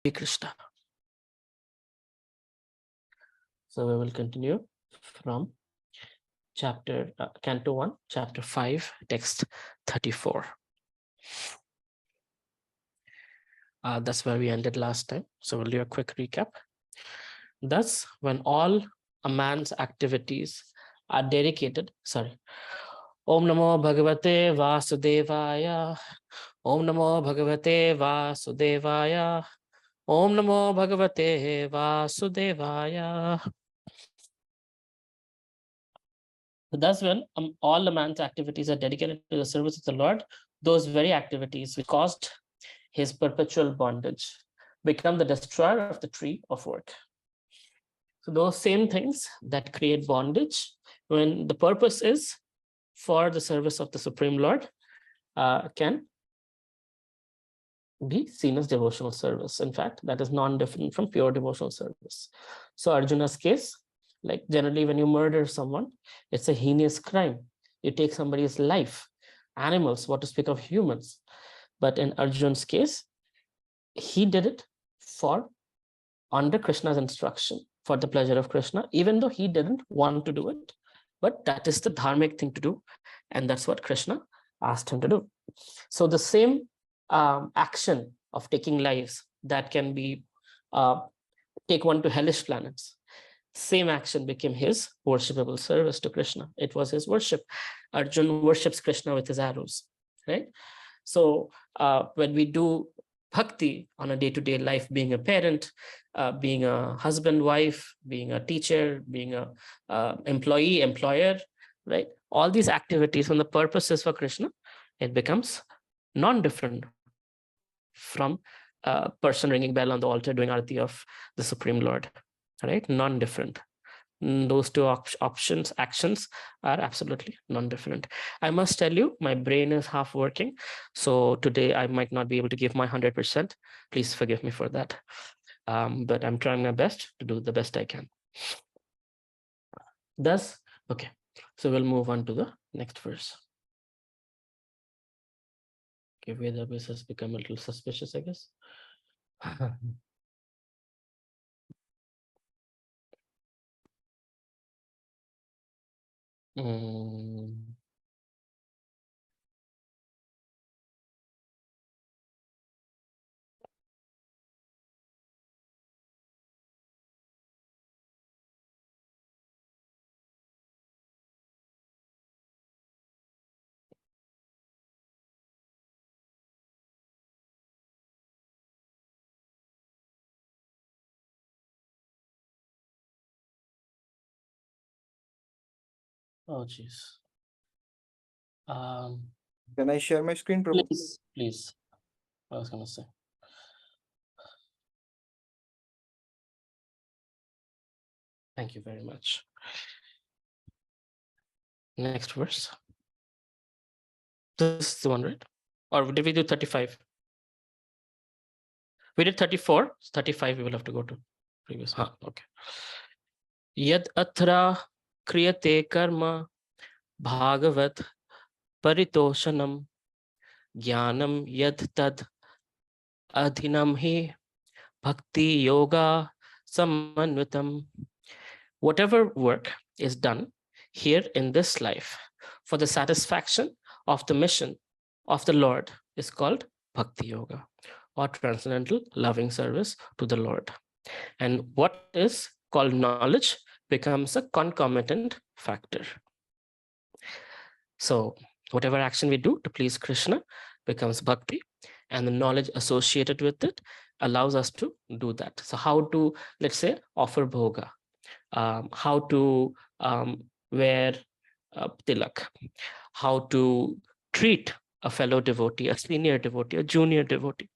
Krishna. So we will continue from chapter Canto 1, chapter 5, text 34. That's where we ended last time. So we'll do a quick recap. Thus, when all a man's activities are dedicated, Om Namo Bhagavate Vasudevaya. Om Namo Bhagavate Vasudevaya. Om Namo Bhagavate Vasudevaya. Thus, when all the man's activities are dedicated to the service of the Lord, those very activities which caused his perpetual bondage become the destroyer of the tree of work. So those same things that create bondage, when the purpose is for the service of the Supreme Lord, can be seen as devotional service. In fact, that is non-different from pure devotional service. So Arjuna's case, like generally when you murder someone, it's a heinous crime. You take somebody's life, animals, what to speak of humans. But in Arjun's case, he did it for under Krishna's instruction, for the pleasure of Krishna, even though he didn't want to do it. But that is the dharmic thing to do. And that's what Krishna asked him to do. So the same action of taking lives that can be take one to hellish planets, same action became his worshipable service to Krishna. It was his worship. Arjun worships Krishna with his arrows, right? So when we do bhakti on a day-to-day life, being a parent, being a husband, wife, being a teacher, being a employee, employer, right? All these activities, when the purpose is for Krishna, it becomes non-different from a person ringing bell on the altar doing arati of the Supreme Lord, right? Non-different. Those two actions are absolutely non-different. I must tell you, my brain is half working. So today I might not be able to give my 100%. Please forgive me for that. But I'm trying my best to do the best I can. Thus, okay. So we'll move on to the next verse. Okay, Vedabase has become a little suspicious, I guess. Oh, jeez. Can I share my screen, Prabhu? Please. I was going to say. Thank you very much. Next verse. This is the one, right? Or did we do 35? We did 34. 35 we will have to go to previous. Okay. Yad atra kriyate karma bhagavat paritoshanam jnanam yad tad adhinam hi bhakti yoga samanvitam. Whatever work is done here in this life for the satisfaction of the mission of the Lord is called bhakti yoga, or transcendental loving service to the Lord. And what is called knowledge becomes a concomitant factor. So whatever action we do to please Krishna becomes bhakti, and the knowledge associated with it allows us to do that. So how to, let's say, offer bhoga, how to wear tilak, how to treat a fellow devotee, a senior devotee, a junior devotee,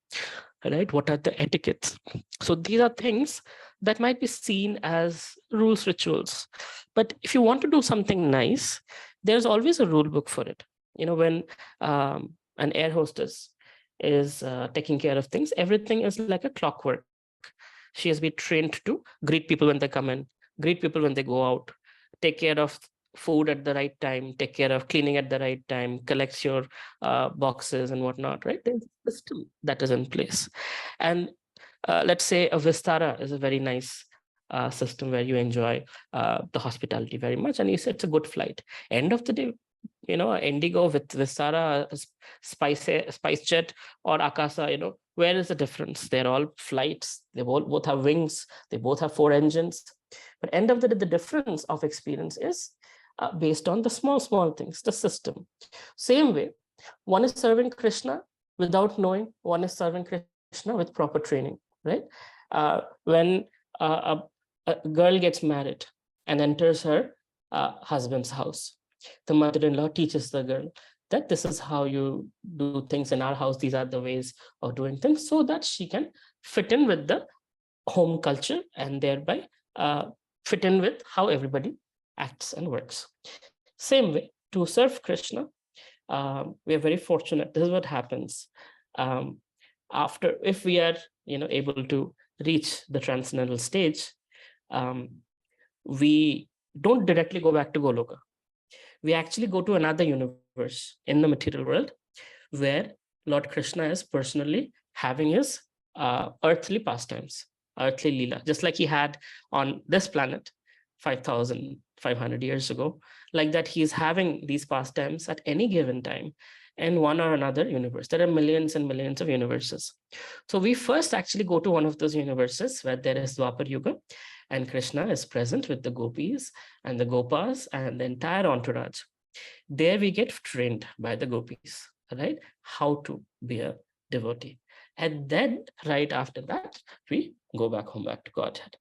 right? What are the etiquettes? So these are things that might be seen as rules, rituals. But if you want to do something nice, there's always a rule book for it. You know, when an air hostess is taking care of things, everything is like a clockwork. She has been trained to greet people when they come in, greet people when they go out, take care of food at the right time, take care of cleaning at the right time, collects your boxes and whatnot, right? There's a system that is in place. And let's say a Vistara is a very nice system where you enjoy the hospitality very much, and you say it's a good flight. End of the day, Indigo with Vistara, SpiceJet, or Akasa, where is the difference? They're all flights. They both have wings. They both have 4 engines. But end of the day, the difference of experience is based on the small things, the system. Same way, one is serving Krishna without knowing, one is serving Krishna with proper training, right? When a girl gets married and enters her husband's house, the mother-in-law teaches the girl that this is how you do things in our house. These are the ways of doing things, so that she can fit in with the home culture and thereby fit in with how everybody acts and works. Same way, to serve Krishna, we are very fortunate. This is what happens after, if we are able to reach the transcendental stage. We don't directly go back to Goloka. We actually go to another universe in the material world, where Lord Krishna is personally having his earthly pastimes, earthly lila, just like he had on this planet 5,500 years ago. Like that, he's having these pastimes at any given time in one or another universe. There are millions and millions of universes. So we first actually go to one of those universes where there is Dwapar Yuga, and Krishna is present with the gopis and the gopas and the entire entourage. There we get trained by the gopis, right? How to be a devotee. And then right after that, we go back home, back to Godhead.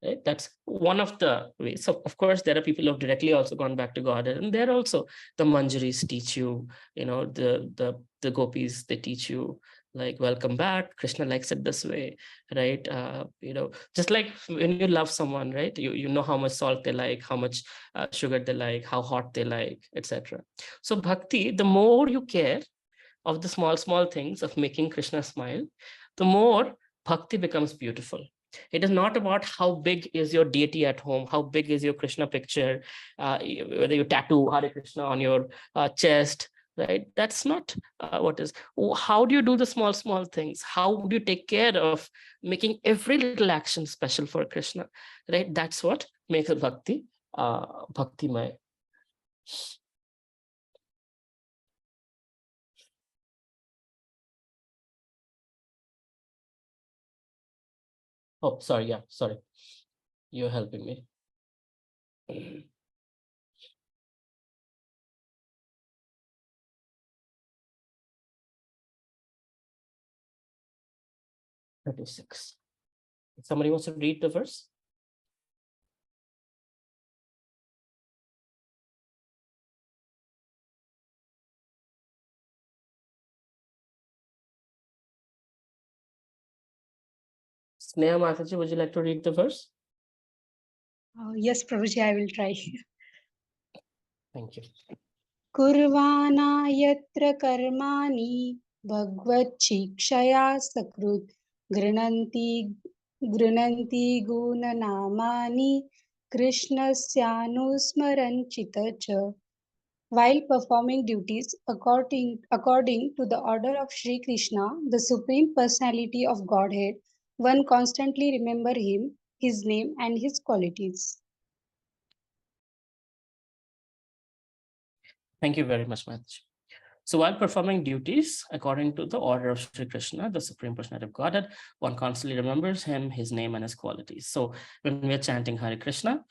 Right? That's one of the ways. So of course, there are people who have directly also gone back to Godhead, and there also the Manjaris teach you, the gopis, they teach you like, welcome back, Krishna likes it this way, right? Just like when you love someone, right? You know how much salt they like, how much sugar they like, how hot they like, etc. So bhakti, the more you care of the small things of making Krishna smile, the more bhakti becomes beautiful. It is not about how big is your deity at home, how big is your Krishna picture, whether you tattoo Hare Krishna on your chest, right? That's not what is. How do you do the small things? How do you take care of making every little action special for Krishna, right? That's what makes bhakti bhaktimay. Oh, sorry. Yeah, sorry. You're helping me. 36. Somebody wants to read the verse? Sneha Mataji, would you like to read the verse? Yes, Prabhuji, I will try. Thank you. Kurvana yatra karmani bhagavachikshaya sakrut grananti gunanamani krishnasyanusmaranchita cha. While performing duties according to the order of Sri Krishna, the Supreme Personality of Godhead, one constantly remember him, his name and his qualities. Thank you very much, Mataji. So while performing duties according to the order of Sri Krishna, the Supreme Personality of Godhead, one constantly remembers him, his name, and his qualities. So when we are chanting Hare Krishna,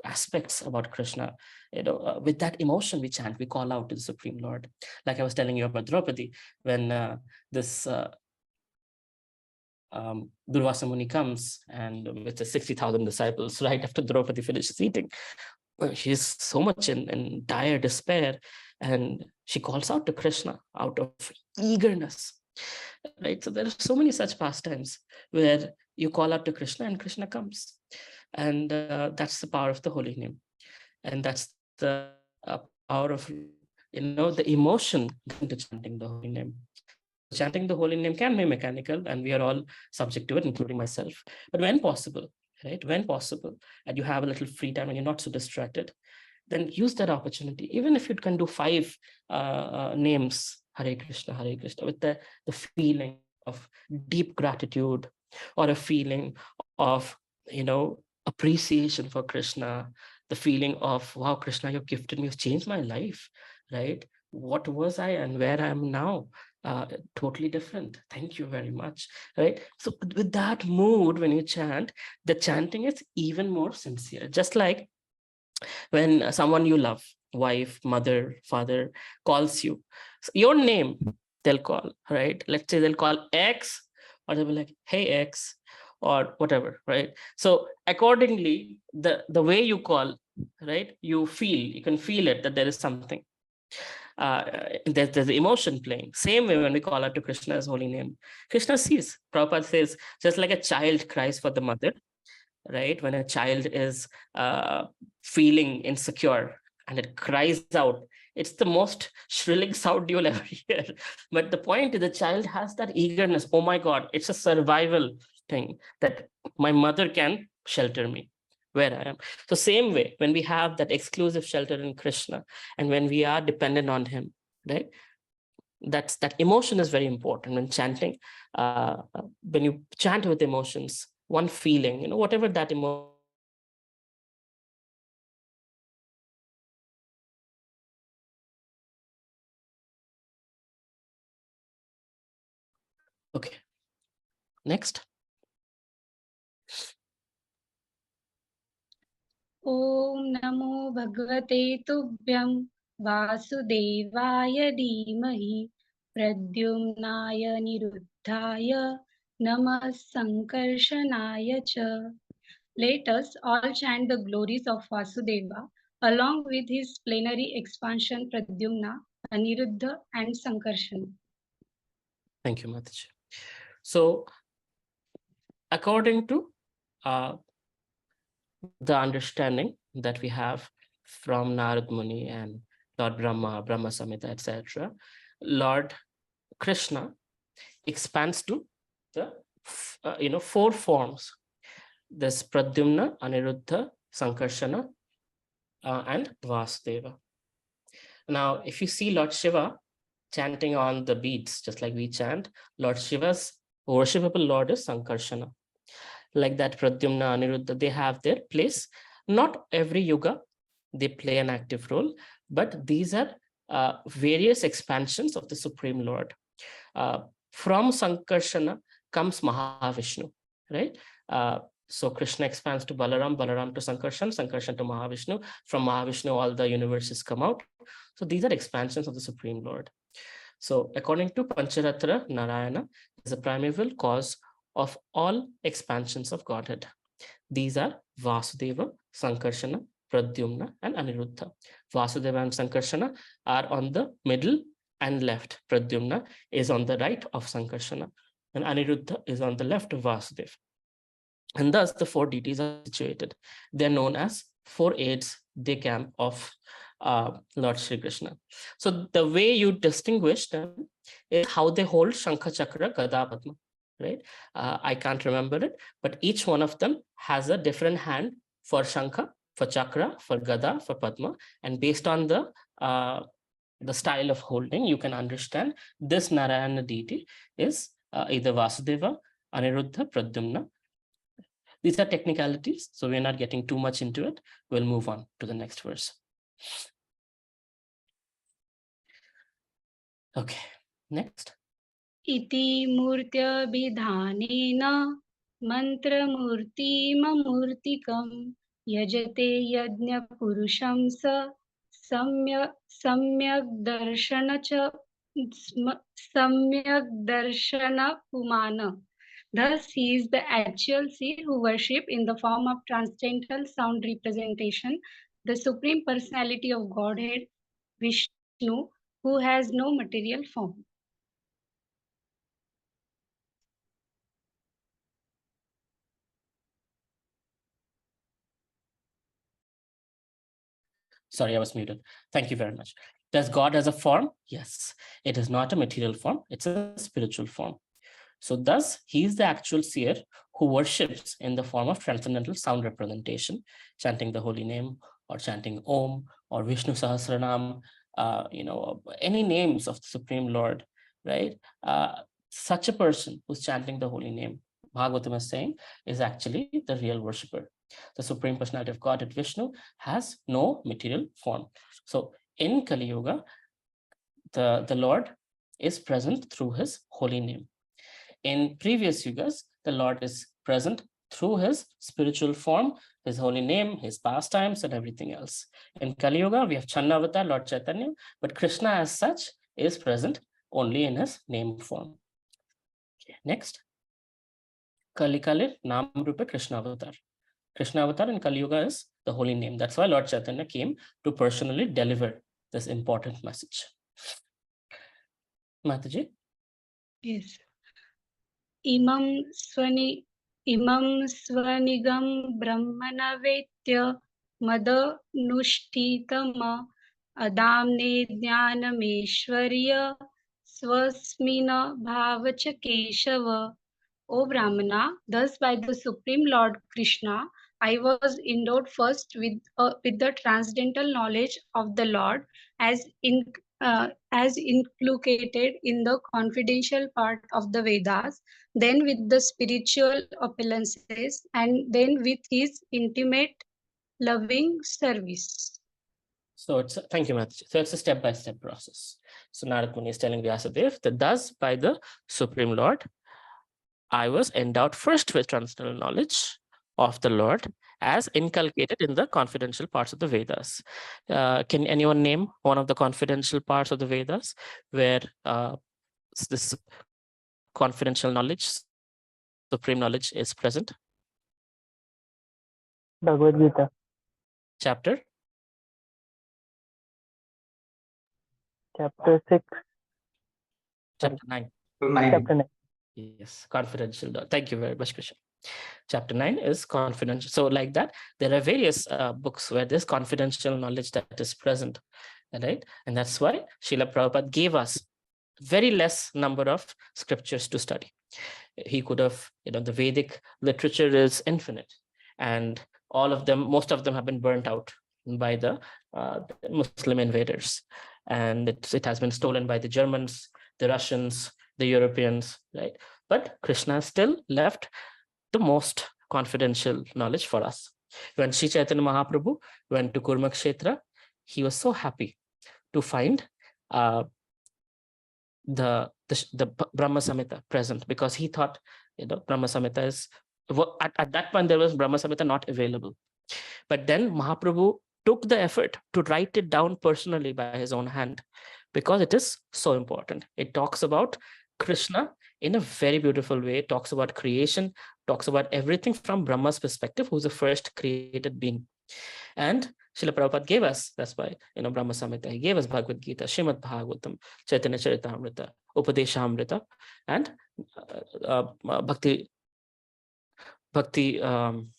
aspects about Krishna, with that emotion we chant, we call out to the Supreme Lord. Like I was telling you about Draupadi, when this Durvasa Muni comes and with the 60,000 disciples, right after Draupadi finishes eating, she's so much in dire despair, and she calls out to Krishna out of eagerness, right? So there are so many such pastimes where you call out to Krishna and Krishna comes, and that's the power of the holy name, and that's the power of the emotion into chanting the holy name. Chanting the holy name can be mechanical, and we are all subject to it, including myself. But when possible, right? When possible, and you have a little free time and you're not so distracted, then use that opportunity. Even if you can do 5 names, Hare Krishna, with the feeling of deep gratitude, or a feeling of, appreciation for Krishna, the feeling of, wow, Krishna, you've gifted me, you've changed my life, right? What was I and where I am now? Totally different. Thank you very much, right? So with that mood, when you chant, the chanting is even more sincere. Just like when someone you love, wife, mother, father, calls you, your name, they'll call, right? Let's say they'll call X, or they'll be like, hey X, or whatever, right? So accordingly, the way you call, right, you can feel it, that there is something. There's emotion playing. Same way when we call out to Krishna's holy name, Krishna sees. Prabhupada says, just like a child cries for the mother, right? When a child is feeling insecure and it cries out, it's the most shrilling sound you'll ever hear. But the point is, the child has that eagerness. Oh my God, it's a survival thing, that my mother can shelter me where I am. So same way, when we have that exclusive shelter in Krishna, and when we are dependent on him, right? That emotion is very important when chanting. When you chant with emotions, one feeling, whatever that emotion. Okay, next. ॐ नमो भगवते तुभ्यं वासुदेवाय धीमहि प्रद्युम्नाय निरुद्धाय नमः संकर्षणाय च. Let us all chant the glories of Vasudeva along with his plenary expansion Pradyumna, Aniruddha and Sankarsana. Thank you, Mataji. So according to the understanding that we have from Narad Muni and Lord Brahma, Brahma Samhita, etc., Lord Krishna expands to the 4 forms. There's Pradyumna, Aniruddha, Sankarshana, and Vasudeva. Now, if you see Lord Shiva chanting on the beads, just like we chant, Lord Shiva's worshipable Lord is Sankarshana. Like that, Pradyumna, Aniruddha, they have their place. Not every yuga they play an active role, but these are various expansions of the Supreme Lord. From Sankarshana comes Mahavishnu, right? So Krishna expands to Balaram, Balaram to Sankarshan, Sankarshan to Mahavishnu. From Mahavishnu, all the universes come out. So these are expansions of the Supreme Lord. So according to Pancharatra, Narayana is the primeval cause of all expansions of Godhead. These are Vasudeva, Sankarshana, Pradyumna, and Aniruddha. Vasudeva and Sankarshana are on the middle and left. Pradyumna is on the right of Sankarshana, and Aniruddha is on the left of Vasudeva. And thus the 4 deities are situated. They're known as 4 aids de camp of Lord Shri Krishna. So the way you distinguish them is how they hold Shankha Chakra, Gada, Padma, right? I can't remember it, but each one of them has a different hand for Shankha, for Chakra, for Gada, for Padma, and based on the style of holding, you can understand this Narayana deity is either Vasudeva, Aniruddha, Pradyumna. These are technicalities, so we're not getting too much into it. We'll move on to the next verse. Okay, next. Iti murtyabhidhanena mantramurtimamurtikam yajate yajna purusham sa samyak darshana cha samyak darshana pumana. Thus, he is the actual seer who worship in the form of transcendental sound representation, the Supreme Personality of Godhead, Vishnu, who has no material form. Sorry, I was muted. Thank you very much. Does God has a form? Yes. It is not a material form. It's a spiritual form. So thus, he is the actual seer who worships in the form of transcendental sound representation, chanting the holy name or chanting Om or Vishnu Sahasranam, any names of the Supreme Lord, right? Such a person who's chanting the holy name, Bhagavatam is saying, is actually the real worshipper. The Supreme Personality of Godhead Vishnu has no material form. So in Kali Yuga, the Lord is present through his holy name. In previous yugas, the Lord is present through his spiritual form, his holy name, his pastimes, and everything else. In Kali Yuga, we have Channa Avatar, Lord Chaitanya, but Krishna as such is present only in his name form. Okay, next. Kali Kalir Nam Rupa Krishna Avatar. Krishna Avatar in Kali Yuga is the holy name. That's why Lord Chaitanya came to personally deliver this important message. Mataji? Yes. Imam Swanigam Brahmana Vetya Madanushthitama Adamne Jnanameshwarya Swasmina Bhavacha Keshava. O Brahmana, thus by the Supreme Lord Krishna, I was endowed first with the transcendental knowledge of the Lord as inculcated in the confidential part of the Vedas, then with the spiritual opulences, and then with his intimate loving service. So thank you, Mataji. So it's a step-by-step process. So Narada Muni is telling Vyāsadeva that thus by the Supreme Lord, I was endowed first with transcendental knowledge of the Lord as inculcated in the confidential parts of the Vedas. Can anyone name one of the confidential parts of the Vedas where this confidential knowledge, supreme knowledge is present? Bhagavad Gita. Chapter? Chapter 6. Chapter 9. Chapter 9. Yes, confidential. Thank you very much, Krishna. Chapter 9 is confidential. So like that, there are various books where there's confidential knowledge that is present, right? And that's why Srila Prabhupada gave us very less number of scriptures to study. He could have, the Vedic literature is infinite, and most of them have been burnt out by the Muslim invaders. And it has been stolen by the Germans, the Russians, the Europeans, right? But Krishna still left the most confidential knowledge for us. When Sri Chaitanya Mahaprabhu went to Kurmakshetra, he was so happy to find the Brahma Samhita present, because he thought Brahma Samhita is at that point there was Brahma Samhita not available. But then Mahaprabhu took the effort to write it down personally by his own hand, because it is so important. It talks about Krishna in a very beautiful way. It talks about creation, talks about everything from Brahma's perspective, who's the first created being. And Srila Prabhupada gave us, that's why, Brahma Samhita, he gave us Bhagavad Gita, Srimad Bhagavatam, Chaitanya Charitamrita, Upadeshamrita, and Bhakti, come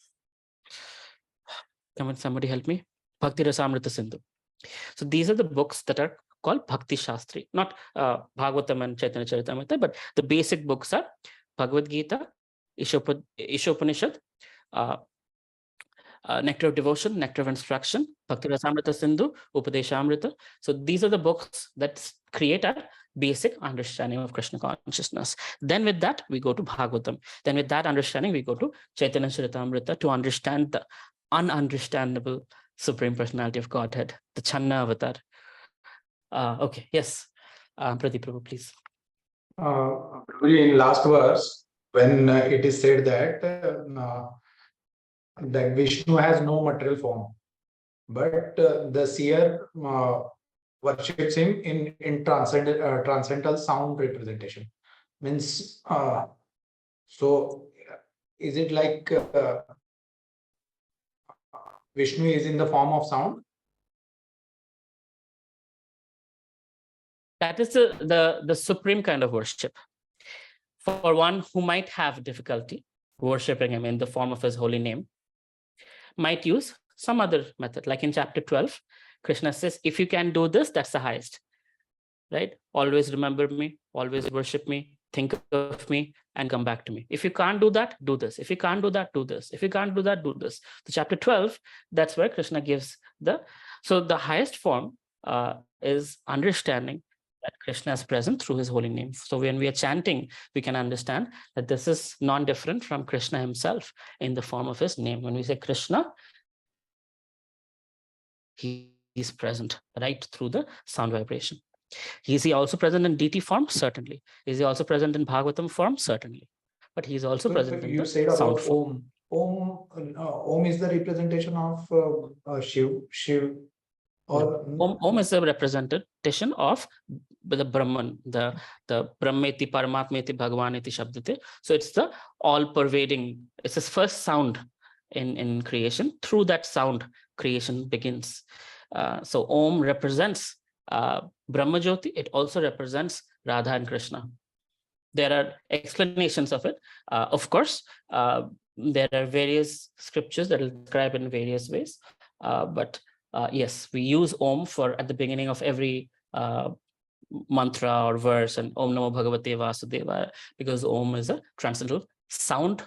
on, somebody help me, Bhakti Rasamrita Sindhu. So these are the books that are called Bhakti Shastri, not Bhagavatam and Chaitanya Charitamrita, but the basic books are Bhagavad Gita, Ishopanishad, Nectar of Devotion, Nectar of Instruction, Bhakti Rasamrita Sindhu, Upadeshamrita. So these are the books that create a basic understanding of Krishna consciousness. Then with that, we go to Bhagavatam. Then with that understanding, we go to Chaitanya Charitamrita to understand the ununderstandable Supreme Personality of Godhead, the Channa Avatar. Okay, yes. Pradeep Prabhu, please. In last verse, when it is said that Vishnu has no material form, but the seer worships him in transcendental sound representation. Means, so is it like Vishnu is in the form of sound? That is the supreme kind of worship. For one who might have difficulty worshipping him in the form of his holy name, might use some other method. Like in chapter 12, Krishna says, if you can do this, that's the highest, right? Always remember me, always worship me, think of me and come back to me. If you can't do that, do this. If you can't do that, do this. If you can't do that, do this. So chapter 12, that's where Krishna gives so the highest form is understanding that Krishna is present through his holy name. So when we are chanting, we can understand that this is non-different from Krishna himself in the form of his name. When we say Krishna, he is present right through the sound vibration. Is he also present in DT form? Certainly. Is he also present in Bhagavatam form? Certainly. But he's also present in You the said sound about form. Om is the representation of Shiv. Or Om is a representation of the Brahman, the Brahmeti, Paramatmeti, Bhagavaneti, Shabdate. So it's the all-pervading, it's his first sound in creation. Through that sound, creation begins. So Om represents Brahma Jyoti. It also represents Radha and Krishna. There are explanations of it. Of course, there are various scriptures that will describe in various ways. But yes, we use Om for at the beginning of every mantra or verse, and Om Namo Bhagavate Vyāsadeva, because Om is a transcendental sound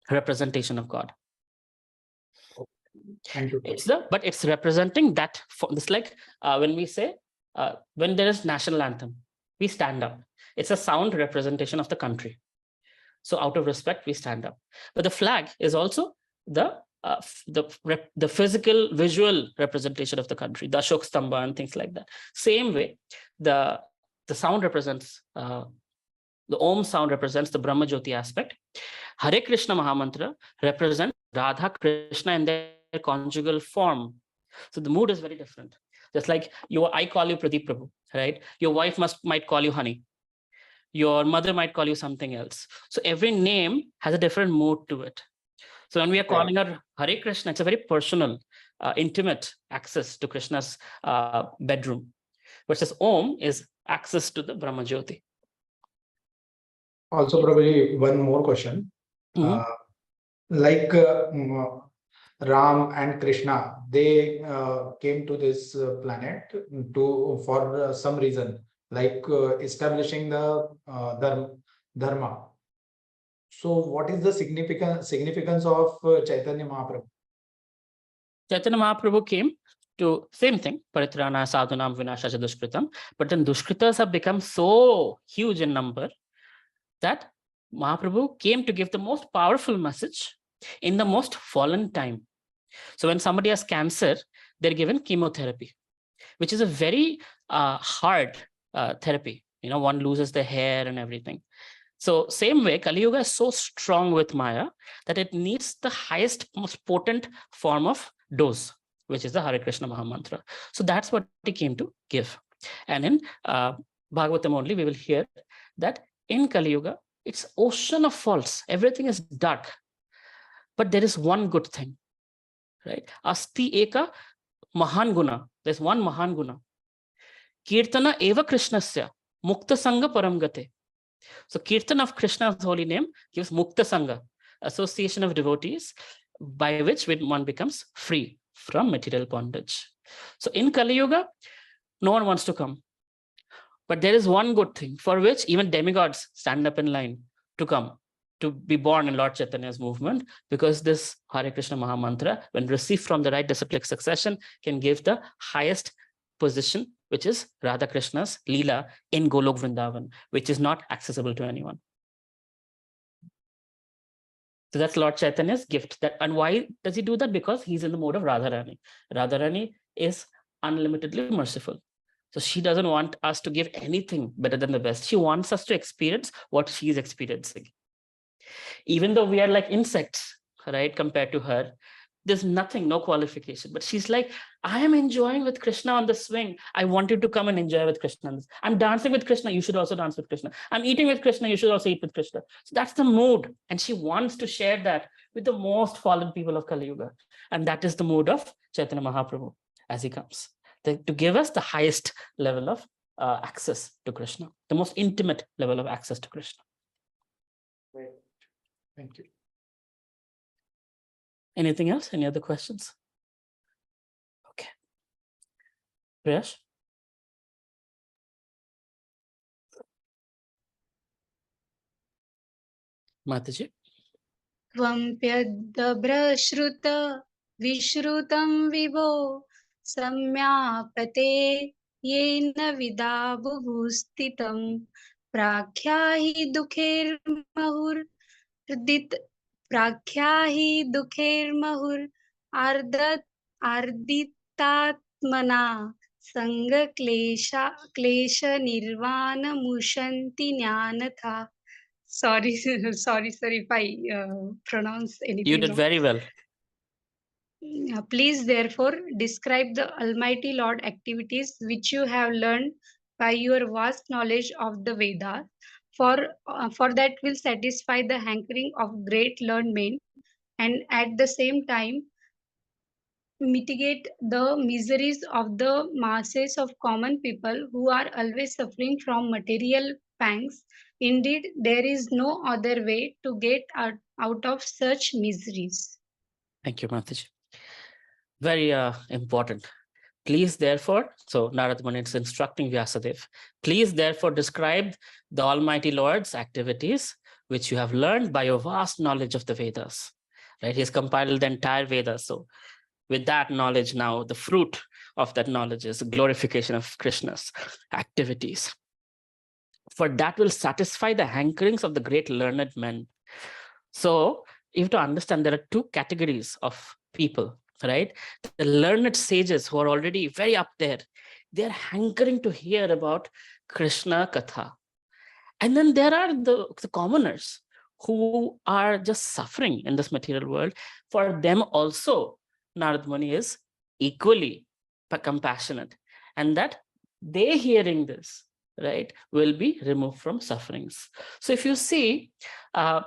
representation of God. Thank you. But it's representing that. It's like when we say, when there is national anthem, we stand up. It's a sound representation of the country. So out of respect, we stand up. But the flag is also the physical, visual representation of the country, the Ashok Stamba and things like that. Same way, the sound represents, the Om sound represents the Brahma Jyoti aspect. Hare Krishna Mahamantra represents Radha Krishna in their conjugal form. So the mood is very different. Just like I call you Pradeep Prabhu, right? Your wife might call you Honey. Your mother might call you something else. So every name has a different mood to it. So when we are calling her Hare Krishna, it's a very personal, intimate access to Krishna's bedroom. Versus Om is access to the Brahma Jyoti. Also, probably one more question. Like Ram and Krishna, they came to this planet for some reason, like establishing the dharma. So, what is the significance of Chaitanya Mahaprabhu? Chaitanya Mahaprabhu came to same thing, Paritrana Sadhunam Vinashacha Dushkritam, but then Dushkritas have become so huge in number that Mahaprabhu came to give the most powerful message in the most fallen time. So when somebody has cancer, they're given chemotherapy, which is a very hard therapy. One loses the hair and everything. So same way, Kali Yuga is so strong with Maya that it needs the highest, most potent form of dose, which is the Hare Krishna Mahamantra. So that's what he came to give. And in Bhagavatam only, we will hear that in Kali Yuga, it's ocean of faults. Everything is dark. But there is one good thing, right? Asti eka mahan guna. There's one mahan guna. Kirtana eva Krishnasya mukta sangha paramgate. So Kirtan of Krishna's holy name gives mukta sangha, association of devotees, by which one becomes free from material bondage. So in Kali Yuga, no one wants to come. But there is one good thing for which even demigods stand up in line to come, to be born in Lord Chaitanya's movement, because this Hare Krishna Mahamantra, when received from the right disciplic succession, can give the highest position, which is Radha Krishna's Leela in Golok Vrindavan, which is not accessible to anyone. So that's Lord Chaitanya's gift. And why does he do that? Because he's in the mode of Radharani. Radharani is unlimitedly merciful. So she doesn't want us to give anything better than the best. She wants us to experience what she's experiencing. Even though we are like insects, right, compared to her, there's nothing, no qualification. But she's like, I am enjoying with Krishna on the swing. I want you to come and enjoy with Krishna. I'm dancing with Krishna. You should also dance with Krishna. I'm eating with Krishna. You should also eat with Krishna. So that's the mood. And she wants to share that with the most fallen people of Kali Yuga. And that is the mood of Chaitanya Mahaprabhu as he comes. To give us the highest level of access to Krishna, the most intimate level of access to Krishna. Great. Thank you. Anything else? Any other questions? Okay. Priyash? Mataji. त्वम्प्यदभ्रश्रुत विश्रुतं विभो सम्यापते येन विदा बुभुस्थितं प्राख्याहि दुःखैर्मुहुर्दित प्राख्याहि दुःखैर्मुहुर् आर्दितात्मना क्लेशनिर्वाणमुशन्ति ज्ञानथा. Sorry, sorry, sir, if I pronounce You anything did wrong. very well. Please, therefore, describe the Almighty Lord activities which you have learned by your vast knowledge of the Vedas. For that will satisfy the hankering of great learned men, and at the same time mitigate the miseries of the masses of common people who are always suffering from material pangs. Indeed, there is no other way to get out of such miseries. Thank you, Mataji. Very important. Please, therefore, so Narada Muni is instructing Vyasadeva, please, therefore, describe the Almighty Lord's activities, which you have learned by your vast knowledge of the Vedas. Right? He's compiled the entire Vedas. So with that knowledge now, the fruit of that knowledge is glorification of Krishna's activities. For that will satisfy the hankerings of the great learned men. So you have to understand there are two categories of people, right? The learned sages who are already very up there, they're hankering to hear about Krishna Katha. And then there are the commoners who are just suffering in this material world. For them also, Narad Muni is equally compassionate, and that they hearing this, right, will be removed from sufferings. So if you see, and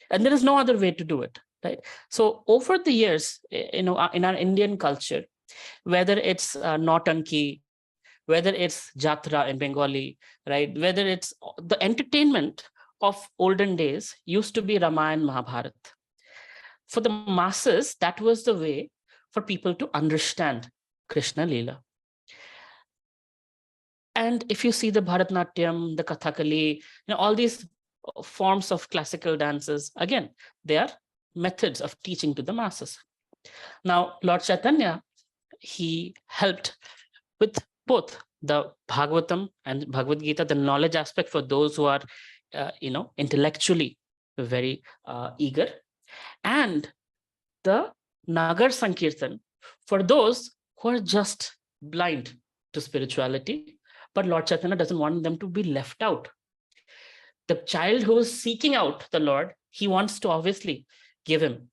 there is no other way to do it, right? So over the years, in our Indian culture, whether it's Nautanki, whether it's Jatra in Bengali, right? Whether it's the entertainment of olden days used to be Ramayana, Mahabharata. For the masses, that was the way for people to understand Krishna Leela. And if you see the Bharatnatyam, the Kathakali, all these forms of classical dances, again, they are methods of teaching to the masses. Now, Lord Chaitanya, he helped with both the Bhagavatam and Bhagavad Gita, the knowledge aspect for those who are, intellectually very eager, and the Nagar Sankirtan for those who are just blind to spirituality, but Lord Chaitanya doesn't want them to be left out. The child who is seeking out the Lord, he wants to obviously give him.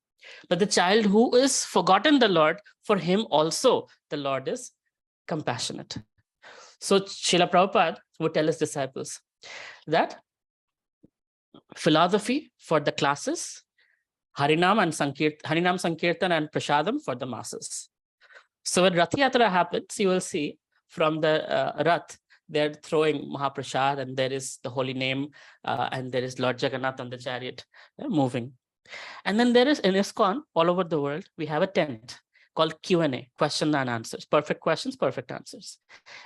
But the child who is forgotten the Lord, for him also the Lord is compassionate. So Srila Prabhupada would tell his disciples that philosophy for the classes, Harinam Sankirtan and Prasadam for the masses. So when Rath Yatra happens, you will see from the Rath, they're throwing Mahaprasad, and there is the holy name, and there is Lord Jagannath on the chariot moving. And then there is in ISKCON all over the world, we have a tent called Q&A, question and answers, perfect questions, perfect answers.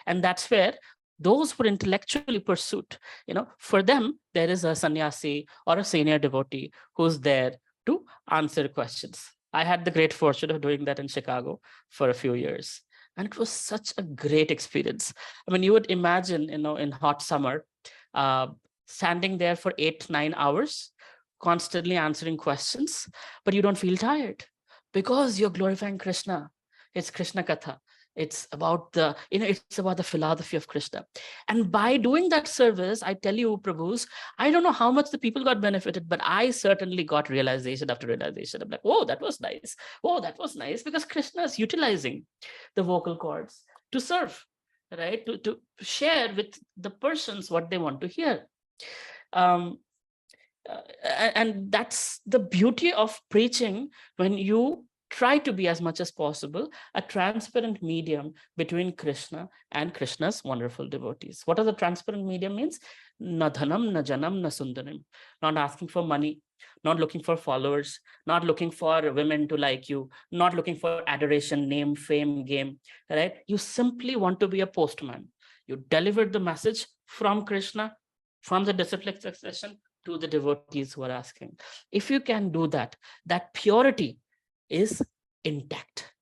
And that's where those who are intellectually pursued, for them, there is a sannyasi or a senior devotee who's there to answer questions. I had the great fortune of doing that in Chicago for a few years. And it was such a great experience. I mean, you would imagine, in hot summer, standing there for 8-9 hours, constantly answering questions, but you don't feel tired because you're glorifying Krishna. It's Krishna Katha. It's about the, it's about the philosophy of Krishna. And by doing that service, I tell you, Prabhus, I don't know how much the people got benefited, but I certainly got realization after realization. I'm like, oh, that was nice. Oh, that was nice, because Krishna is utilizing the vocal cords to serve, right? To share with the persons what they want to hear. And that's the beauty of preaching, when you try to be as much as possible a transparent medium between Krishna and Krishna's wonderful devotees. What does the transparent medium means? Na dhanam, na janam, na sundaram. Not asking for money, not looking for followers, not looking for women to like you, not looking for adoration, name, fame, game, right? You simply want to be a postman. You deliver the message from Krishna, from the disciplic succession to the devotees who are asking. If you can do that, that purity is intact.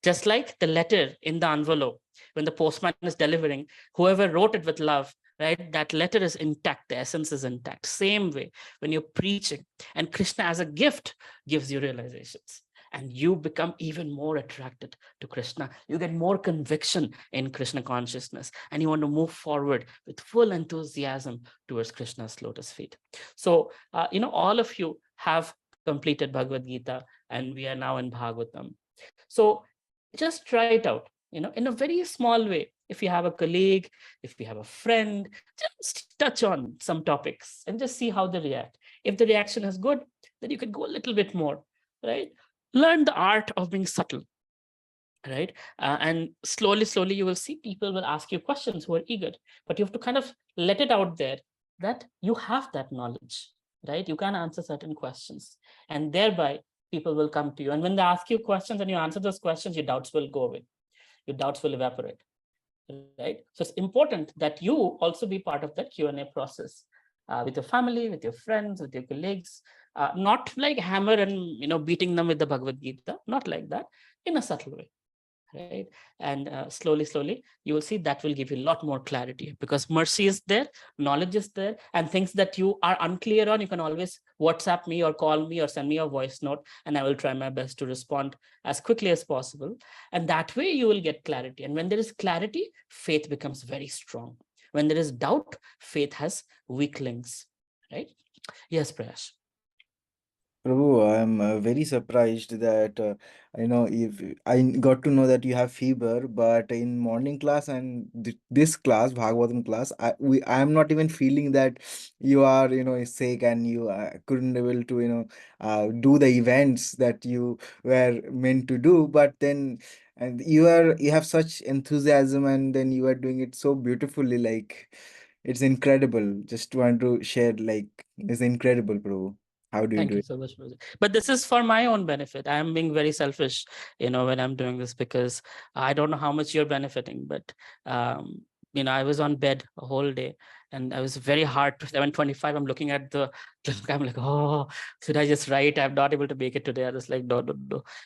Just like the letter in the envelope, when the postman is delivering, whoever wrote it with love, right? That letter is intact, the essence is intact. Same way, when you're preaching, and Krishna as a gift gives you realizations, and you become even more attracted to Krishna. You get more conviction in Krishna consciousness, and you want to move forward with full enthusiasm towards Krishna's lotus feet. So, all of you have completed Bhagavad Gita, and we are now in Bhagavatam. So just try it out, in a very small way. If you have a colleague, if you have a friend, just touch on some topics and just see how they react. If the reaction is good, then you can go a little bit more, right? Learn the art of being subtle, right? And slowly, you will see people will ask you questions who are eager, but you have to kind of let it out there that you have that knowledge, right? You can answer certain questions, and thereby people will come to you. And when they ask you questions and you answer those questions, your doubts will go away. Your doubts will evaporate, right? So it's important that you also be part of that Q&A process with your family, with your friends, with your colleagues. Not like hammer and beating them with the Bhagavad Gita, not like that, in a subtle way, right? And slowly, you will see that will give you a lot more clarity, because mercy is there, knowledge is there, and things that you are unclear on, you can always WhatsApp me or call me or send me a voice note, and I will try my best to respond as quickly as possible. And that way you will get clarity. And when there is clarity, faith becomes very strong. When there is doubt, faith has weak links, right? Yes, Prayash. Prabhu, I'm very surprised that if I got to know that you have fever, but in morning class and this class, Bhagavatam class, I am not even feeling that you are sick and you couldn't able to do the events that you were meant to do. But then, and you have such enthusiasm, and then you are doing it so beautifully. Like, it's incredible. Just want to share, like, it's incredible, Prabhu. How do you Thank do you it? so much. But this is for my own benefit. I am being very selfish, when I'm doing this, because I don't know how much you're benefiting, but I was on bed a whole day, and I was very hard to 7:25. I'm looking at the clock. I'm like, oh, should I just write? I'm not able to make it today. I was like, no,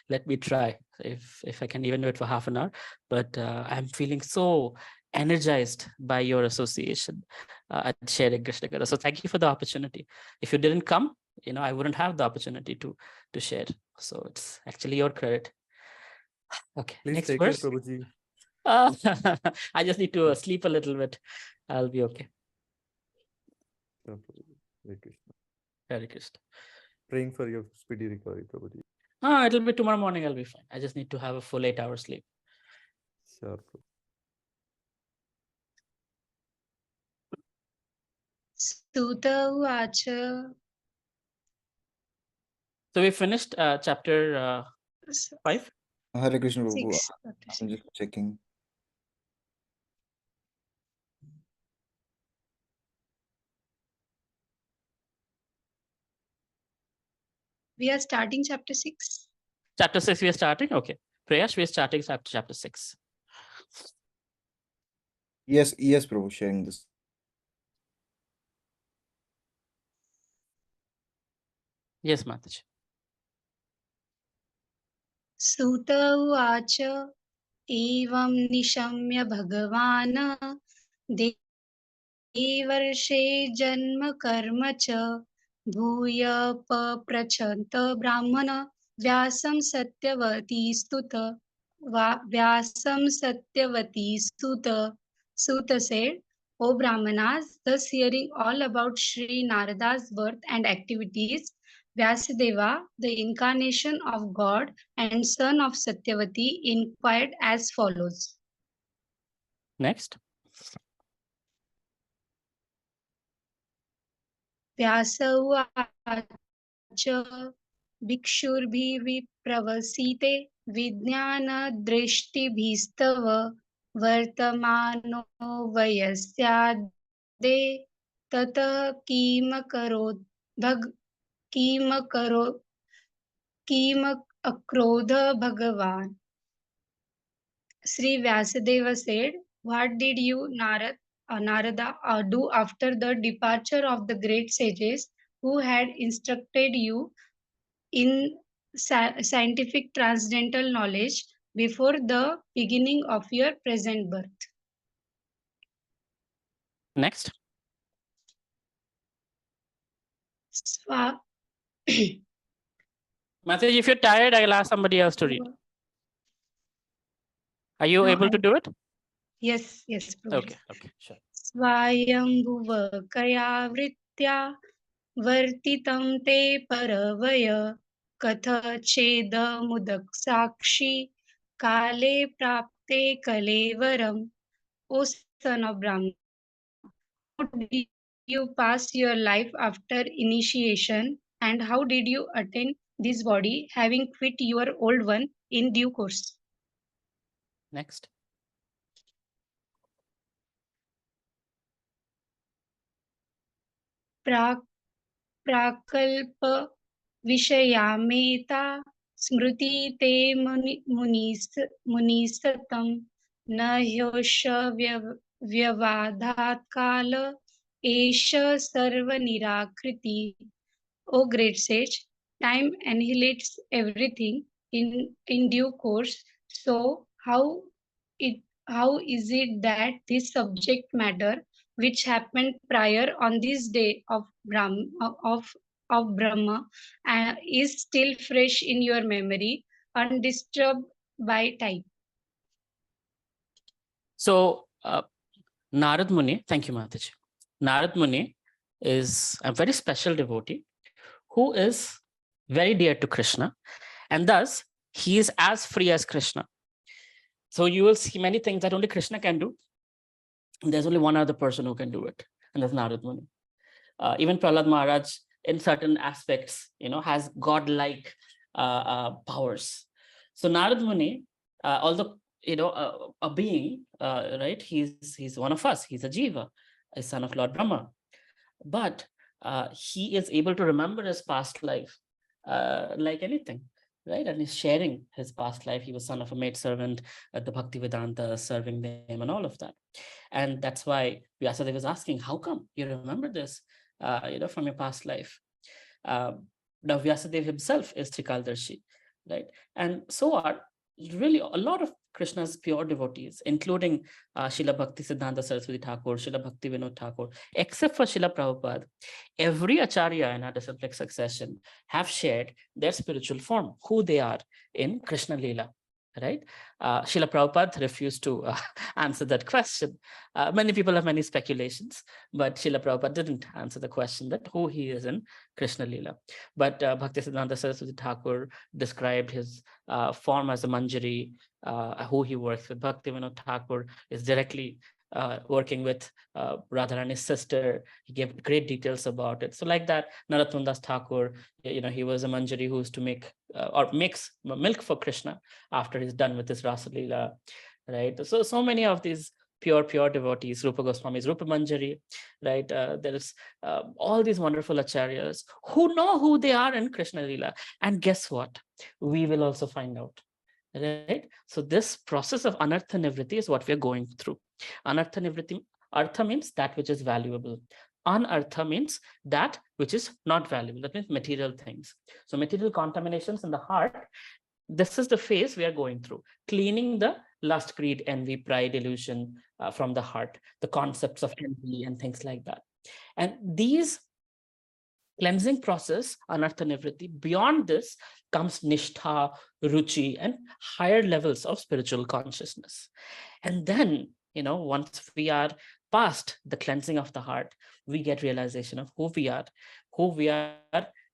let me try. If I can even do it for half an hour. But I'm feeling so energized by your association at sharing Krishna Katha. So thank you for the opportunity. If you didn't come, I wouldn't have the opportunity to share. So it's actually your credit. Okay, Please next take care, verse. Prabhuji. I just need to sleep a little bit. I'll be okay. Sure, Prabhuji. Hare Krishna. Hare Krishna. Praying for your speedy recovery, Prabhuji. It'll be tomorrow morning. I'll be fine. I just need to have a full 8 hours sleep. Sure, Prabhuji. Suta uvacha. So we finished chapter 5. Hare Krishna, Prabhu. 6. I'm just checking. We are starting chapter 6. Chapter 6 we are starting. Okay. Prayash, we are starting chapter 6. Yes, Prabhu, sharing this. Yes, Mataji. Suta uvacha evam nishamya bhagavan devarshe janma karma cha bhuya paprachanta brahmana vyasam satyavati stuta vyasam satyavati suta said, O Brahmanas, thus hearing all about Sri Narada's birth and activities, Vyāsadeva, the incarnation of God and son of Satyavati, inquired as follows. Next. व्यास उवाच भिक्षुर्भिः विज्ञानदृष्टिभिस्तव वर्तमानो वयस्यादे ततः किमकरोध भगवान्. Sri Vyasadeva said, what did you, Narada, do after the departure of the great sages who had instructed you in scientific transcendental knowledge before the beginning of your present birth. Next. Swa- Mataji, if you're tired, I'll ask somebody else to read. Are you No, able to do it? Yes, Prabhu. Okay, sure. Swayambhuva kaya वर्तितं ते परवय कथ चेद मुदक साक्षी काले प्राप्ते कलेवरम. O son of Brahma, how did you pass your life after initiation, and how did you attain this body, having quit your old one in due course? Next. प्राकल्प विषयामेता स्मृति ते मुनिसतं न ह्योष व्यवाधात् काल एष सर्वनिराकृति. O great sage, time annihilates everything in due course. So it how is it that this subject matter which happened prior on this day of Brahma is still fresh in your memory, undisturbed by time? So Narad Muni, thank you, Mataji. Narad Muni is a very special devotee who is very dear to Krishna, and thus he is as free as Krishna. So you will see many things that only Krishna can do. There's only one other person who can do it, and that's Narad Muni. Even Prahlad Maharaj, in certain aspects, has godlike powers. So Narad Muni, although a being, right? He's one of us. He's a jiva, a son of Lord Brahma, but he is able to remember his past life like anything, right? And he's sharing his past life. He was son of a maidservant at the Bhaktivedanta, serving them and all of that. And that's why Vyāsadeva was asking, how come you remember this, from your past life? Now Vyāsadeva himself is Trikaldarshi, right? And so are really a lot of Krishna's pure devotees, including Srila Bhakti Siddhanta Saraswati Thakur, Srila Bhakti Vinod Thakur, except for Srila Prabhupada. Every Acharya in our disciplic succession have shared their spiritual form, who they are in Krishna Leela, right? Srila Prabhupada refused to answer that question. Many people have many speculations, but Srila Prabhupada didn't answer the question that who he is in Krishna Leela. But Bhakti Siddhanta Saraswati Thakur described his form as a manjari, who he works with. Bhakti Vinod Thakur is directly working with Radharani's sister. He gave great details about it. So like that, Narottam Das Thakur, he was a manjari who used to make or makes milk for Krishna after he's done with his Rasa Leela, right? So many of these pure devotees, Rupa Goswami's Rupa Manjari, right? There's all these wonderful acharyas who know who they are in Krishna Leela. And guess what? We will also find out. Right? So this process of anartha nivritti is what we are going through. Anartha nivritti, artha means that which is valuable. Anartha means that which is not valuable. That means material things. So material contaminations in the heart, this is the phase we are going through. Cleaning the lust, greed, envy, pride, illusion from the heart, the concepts of envy and things like that. And these cleansing process, anartha nivritti, beyond this comes nishtha, ruchi, and higher levels of spiritual consciousness. And then, once we are past the cleansing of the heart, we get realization of who we are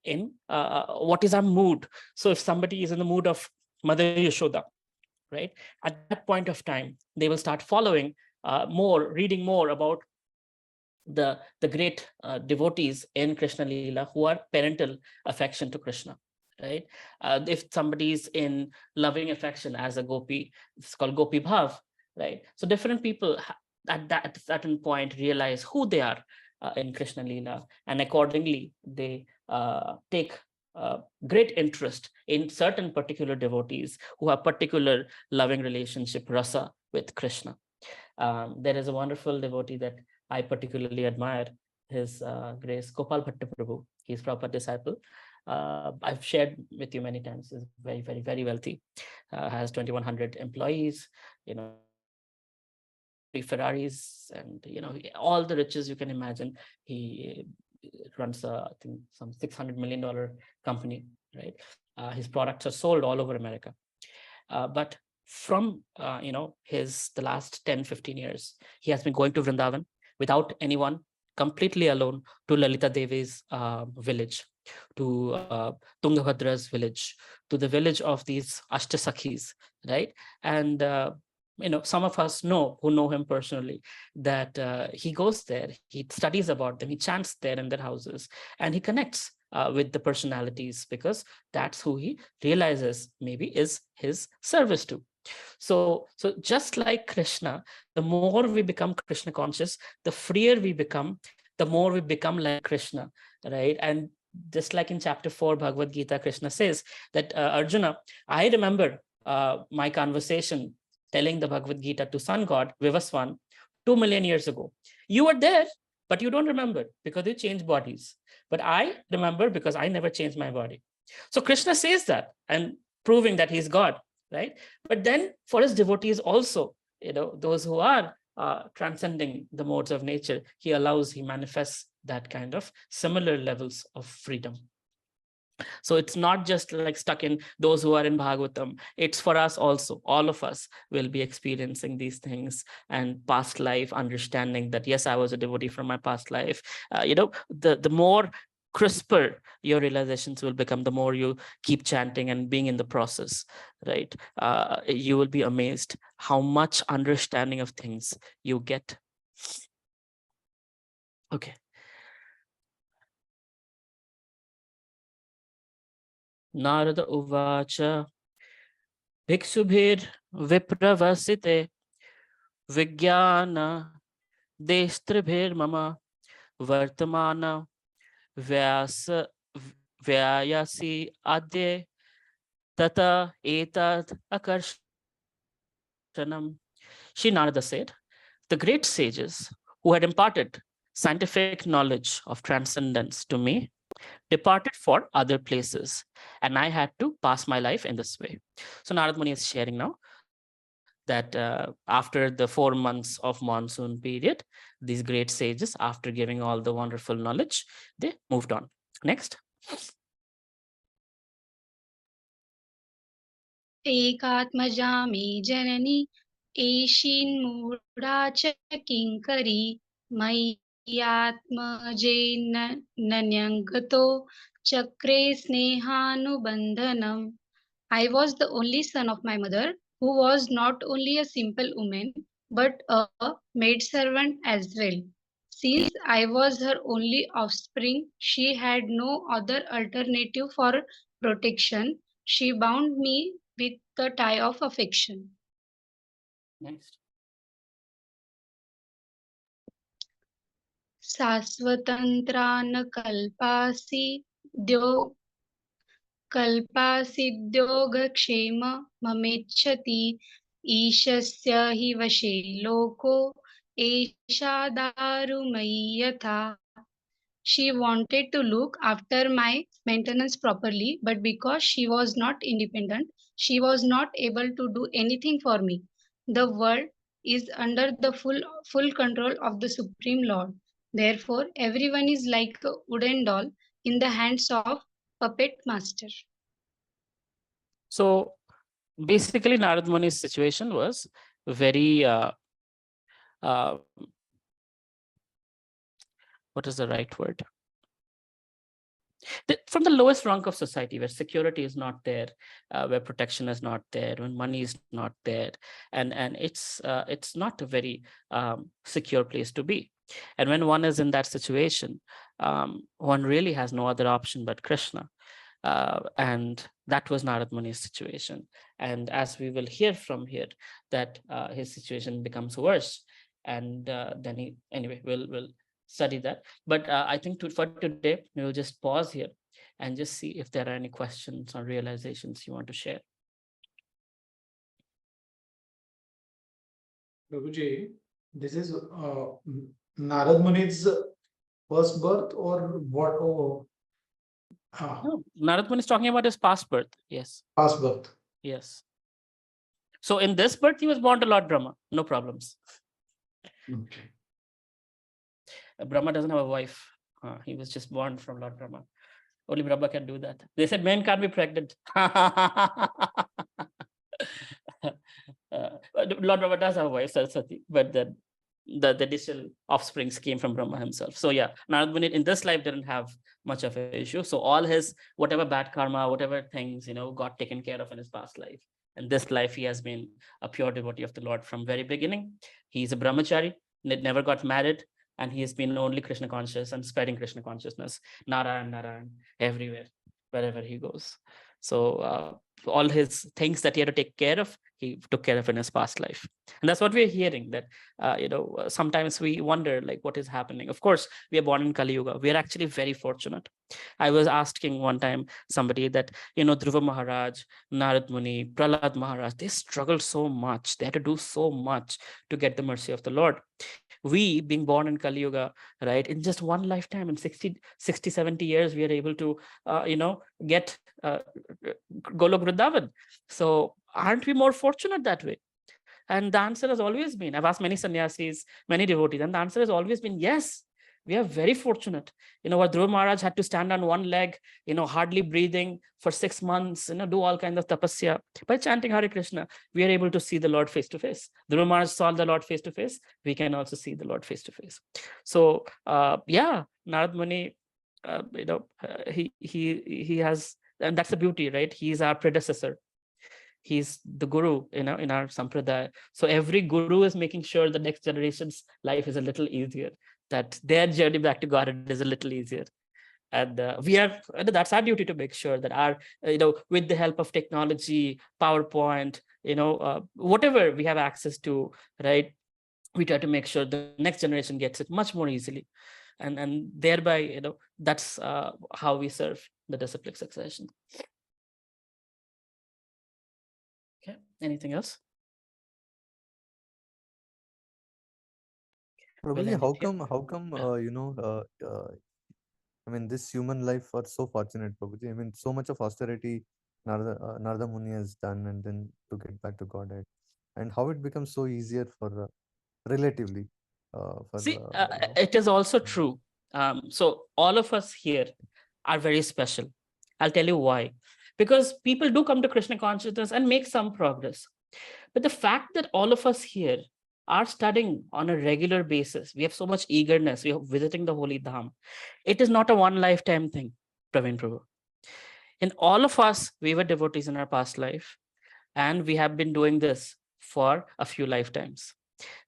in, what is our mood. So if somebody is in the mood of Mother Yashoda, right, at that point of time, they will start following reading more about the great devotees in Krishna Leela who are parental affection to Krishna, right? If somebody's in loving affection as a gopi, it's called gopi bhav, right? So different people at that certain point realize who they are in Krishna Leela, and accordingly they take great interest in certain particular devotees who have particular loving relationship rasa with Krishna. There is a wonderful devotee that I particularly admire. His Grace Gopal Bhatta Prabhu. He's proper disciple. I've shared with you many times. He's very, very, very wealthy. Has 2,100 employees. You know, Ferraris, and all the riches you can imagine. He runs I think some $600 million company, right? His products are sold all over America. But from the last 10-15 years, he has been going to Vrindavan without anyone, completely alone, to Lalita Devi's village, to Tungabhadra's village, to the village of these Ashtasakhis, right? And some of us who know him personally, that he goes there, he studies about them, he chants there in their houses, and he connects with the personalities, because that's who he realizes maybe is his service to. So just like Krishna, the more we become Krishna conscious, the freer we become, the more we become like Krishna, right? And just like in chapter 4 Bhagavad Gita, Krishna says that Arjuna, I remember my conversation telling the Bhagavad Gita to sun god Vivaswan 2 million years ago. You were there, but you don't remember because you changed bodies. But I remember because I never changed my body. So Krishna says that, and proving that he's God, right? But then for his devotees also, those who are transcending the modes of nature, he manifests that kind of similar levels of freedom. So it's not just like stuck in those who are in Bhagavatam. It's for us also. All of us will be experiencing these things, and past life understanding that, yes, I was a devotee from my past life. The more crisper your realizations will become, the more you keep chanting and being in the process, right? You will be amazed how much understanding of things you get. Okay. Narada Uvacha Bhikshubhir Vipravasite Vigyana Destribhir Mama Vartamana Vyayasi Adye Tata Etat Akarshanam. Shri Narada said, the great sages who had imparted scientific knowledge of transcendence to me departed for other places, and I had to pass my life in this way. So Narad Muni is sharing now that after the 4 months of monsoon period, these great sages, after giving all the wonderful knowledge, they moved on. Next. एकात्मजा मे जननी एषीन्मूढा च किङ्करी मय्यात्मजेन नन्यङ्गतो चक्रे स्नेहानुबन्धनम्. I was the only son of my mother, who was not only a simple woman, but a maidservant as well. Since I was her only offspring, she had no other alternative for protection. She bound me with the tie of affection. Next. Sasvatantrana kalpasi dyo कल्पासिद्योगक्षेम ममेच्छति ईशस्य हि वशे लोको एषा दारुमयी यथा. She wanted to look after my maintenance properly, but because she was not independent, she was not able to do anything for me. The world is under the full control of the Supreme Lord. Therefore, everyone is like a wooden doll in the hands of puppet master. So basically, Narad Muni's situation was very what is the right word? From the lowest rank of society, where security is not there, where protection is not there, when money is not there, and it's not a very secure place to be. And when one is in that situation, one really has no other option but Krishna. And that was Narad Muni's situation. And as we will hear from here, that his situation becomes worse. And then we'll study that. But I think for today, we will just pause here and just see if there are any questions or realizations you want to share. Prabhuji, this is Narad Muni's first birth or what? Oh, No, Narad Muni is talking about his past birth. Yes. past birth. Yes. So in this birth, he was born to Lord Brahma. No problems. Okay. Brahma doesn't have a wife. He was just born from Lord Brahma. Only Brahma can do that. They said men can't be pregnant. Lord Brahma does have a wife, Saraswati, but then the initial offsprings came from Brahma himself. So yeah, Narad Muni in this life didn't have much of an issue. So all his whatever bad karma, whatever things, got taken care of in his past life. In this life, he has been a pure devotee of the Lord from very beginning. He's a brahmachari, never got married, and he has been only Krishna conscious and spreading Krishna consciousness, Narayan, everywhere, wherever he goes. So all his things that he had to take care of, he took care of in his past life. And that's what we're hearing, that sometimes we wonder, like, what is happening. Of course, we are born in Kali Yuga. We are actually very fortunate. I was asking one time somebody that, Dhruva Maharaj, Narad Muni, Prahlad Maharaj, they struggled so much. They had to do so much to get the mercy of the Lord. We, being born in Kali Yuga, right, in just one lifetime, in 60, 70 years, we are able to, get Golok Vrindavan. So aren't we more fortunate that way? And the answer has always been, I've asked many sannyasis, many devotees, and the answer has always been, yes, we are very fortunate. What Dhruva Maharaj had to stand on one leg, hardly breathing for 6 months, do all kinds of tapasya. By chanting Hare Krishna, we are able to see the Lord face to face. Dhruva Maharaj saw the Lord face to face. We can also see the Lord face to face. So, yeah, Narad Muni, he has, and that's the beauty, right? He's our predecessor. He's the guru, in our sampradaya. So every guru is making sure the next generation's life is a little easier, that their journey back to God is a little easier. And that's our duty to make sure that our, with the help of technology, PowerPoint, whatever we have access to, right? We try to make sure the next generation gets it much more easily. And thereby, that's how we serve the disciplic succession. Okay, anything else? Prabhuji, Well, how come, I mean, this human life are so fortunate, Prabhuji. I mean, so much of austerity Narada Muni has done, and then to get back to Godhead, and how it becomes so easier for relatively See, it is also true. So all of us here are very special. I'll tell you why. Because people do come to Krishna consciousness and make some progress. But the fact that all of us here are studying on a regular basis, we have so much eagerness, we are visiting the Holy Dham. It is not a one lifetime thing, Praveen Prabhu. In all of us, we were devotees in our past life, and we have been doing this for a few lifetimes.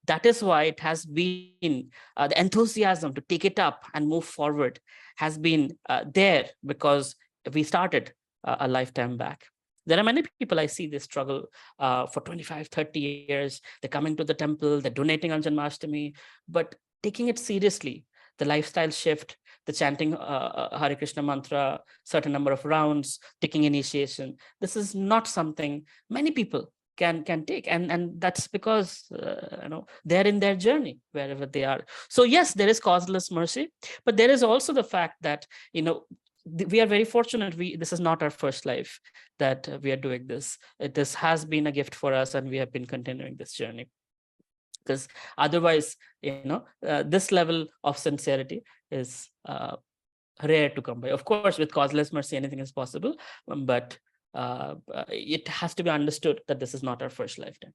That is why it has been the enthusiasm to take it up and move forward has been there, because we started a lifetime back. There are many people I see, they struggle for 25, 30 years. They're coming to the temple, they're donating on Janmashtami, but taking it seriously, the lifestyle shift, the chanting Hare Krishna mantra, certain number of rounds, taking initiation. This is not something many people can take, and that's because they're in their journey wherever they are. So yes, there is causeless mercy, but there is also the fact that we are very fortunate. This is not our first life that we are doing this. This has been a gift for us, and we have been continuing this journey, because otherwise this level of sincerity is rare to come by. Of course, with causeless mercy anything is possible, but it has to be understood that this is not our first lifetime.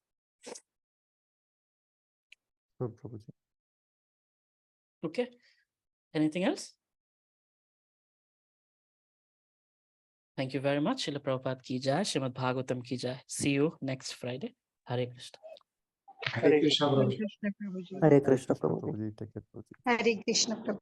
Sure, Prabhuji. Okay, anything else? Thank you very much. Srila Prabhupada ki jai, Srimad Bhagavatam ki jai. See you next Friday. Hare Krishna. Hare Krishna, Prabhuji. Hare Krishna, Krishna, Prabhuji. Prabhuji. Take care, Prabhuji. Hare Krishna Prabhu.